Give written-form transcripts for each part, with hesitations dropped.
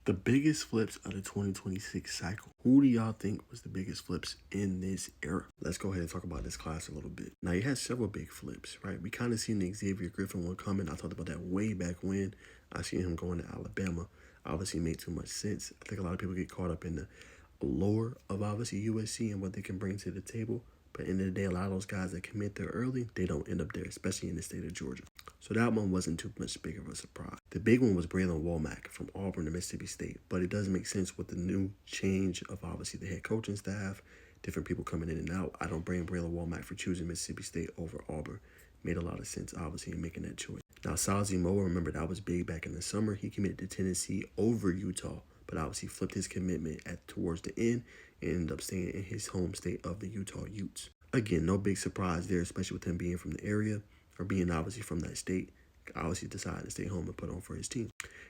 The biggest flips of the 2026 cycle. Who do y'all think was the biggest flips in this era? Let's go ahead and talk about this class a little bit. Now, you had several big flips, right? We kind of seen the Xavier Griffin one coming. I talked about that way back when. I seen him going to Alabama. Obviously made too much sense. I think a lot of people get caught up in the lore of obviously USC and what they can bring to the table. But at the end of the day, a lot of those guys that commit there early, they don't end up there, especially in the state of Georgia. So that one wasn't too much big of a surprise. The big one was Braylon Womack from Auburn to Mississippi State. But it does make sense with the new change of obviously the head coaching staff, different people coming in and out. I don't blame Braylon Womack for choosing Mississippi State over Auburn. Made a lot of sense, obviously, in making that choice. Now, Sazi Moa, remember that was big back in the summer. He committed to Tennessee over Utah, but obviously flipped his commitment towards the end and ended up staying in his home state of the Utah Utes. Again, no big surprise there, especially with him being from the area or being obviously from that state. Obviously decided to stay home and put on for his team.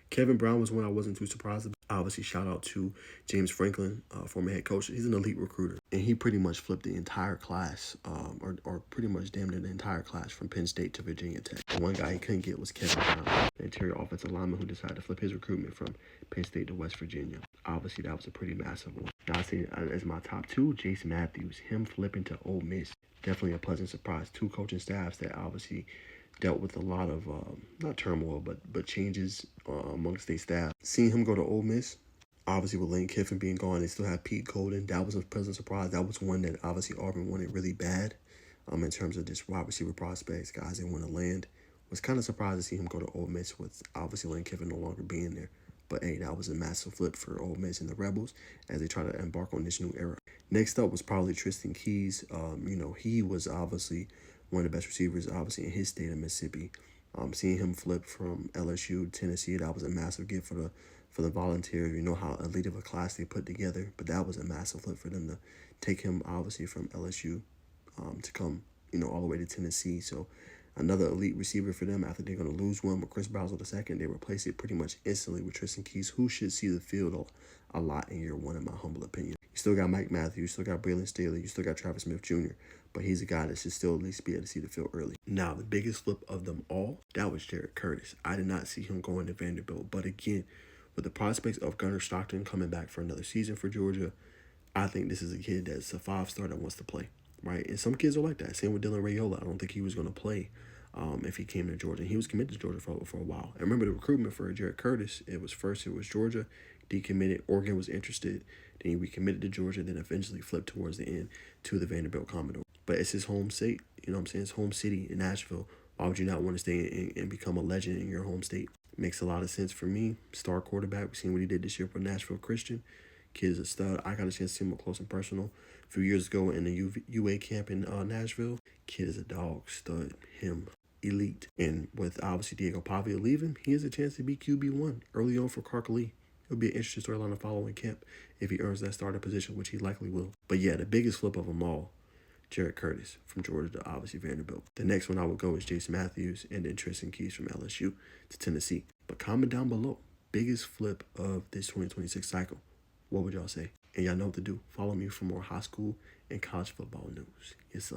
Kevin Brown was one I wasn't too surprised about. Obviously, shout out to James Franklin, former head coach. He's an elite recruiter, and he pretty much flipped the entire class, or pretty much damn near the entire class from Penn State to Virginia Tech. The one guy he couldn't get was Kevin Brown, the interior offensive lineman who decided to flip his recruitment from Penn State to West Virginia. Obviously, that was a pretty massive one. Now, I say as my top two, Jace Matthews, him flipping to Ole Miss. Definitely a pleasant surprise. Two coaching staffs that obviously dealt with a lot of, not turmoil, but changes amongst their staff. Seeing him go to Ole Miss, obviously with Lane Kiffin being gone, they still have Pete Golden. That was a pleasant surprise. That was one that obviously Auburn wanted really bad in terms of just wide receiver prospects, guys they want to land. Was kind of surprised to see him go to Ole Miss with obviously Lane Kiffin no longer being there. But hey, that was a massive flip for Ole Miss and the Rebels as they try to embark on this new era. Next up was probably Tristan Keys. He was obviously one of the best receivers, obviously, in his state of Mississippi. Seeing him flip from LSU to Tennessee, that was a massive gift for the Volunteers. You know how elite of a class they put together, but that was a massive flip for them to take him, obviously, from LSU to come, all the way to Tennessee. So another elite receiver for them after they're going to lose one with Chris Browser II. They replace it pretty much instantly with Tristan Keys, who should see the field a lot in year one, in my humble opinion. You still got Mike Matthews, you still got Braylon Staley, you still got Travis Smith Jr., but he's a guy that should still at least be able to see the field early. Now, the biggest flip of them all, that was Jared Curtis. I did not see him going to Vanderbilt, but again, with the prospects of Gunnar Stockton coming back for another season for Georgia, I think this is a kid that's a 5-star that wants to play, right? And some kids are like that. Same with Dylan Raiola. I don't think he was going to play if he came to Georgia. And he was committed to Georgia for a while. And remember the recruitment for Jared Curtis, it was Georgia, decommitted, Oregon was interested, then he recommitted to Georgia, then eventually flipped towards the end to the Vanderbilt Commodore. But it's his home state, his home city in Nashville. Why would you not want to stay and become a legend in your home state? Makes a lot of sense for me. Star quarterback, we've seen what he did this year for Nashville Christian. Kid is a stud. I got a chance to see him up close and personal a few years ago in the UA camp in Nashville. Kid is a dog, stud, him, elite. And with obviously Diego Pavia leaving, he has a chance to be QB1 early on for Clark Lee. It'll be an interesting storyline to follow in camp if he earns that starting position, which he likely will. But yeah, the biggest flip of them all, Jared Curtis from Georgia to obviously Vanderbilt. The next one I would go is Jace Matthews and then Tristan Keys from LSU to Tennessee. But comment down below, biggest flip of this 2026 cycle. What would y'all say? And y'all know what to do. Follow me for more high school and college football news. Yes,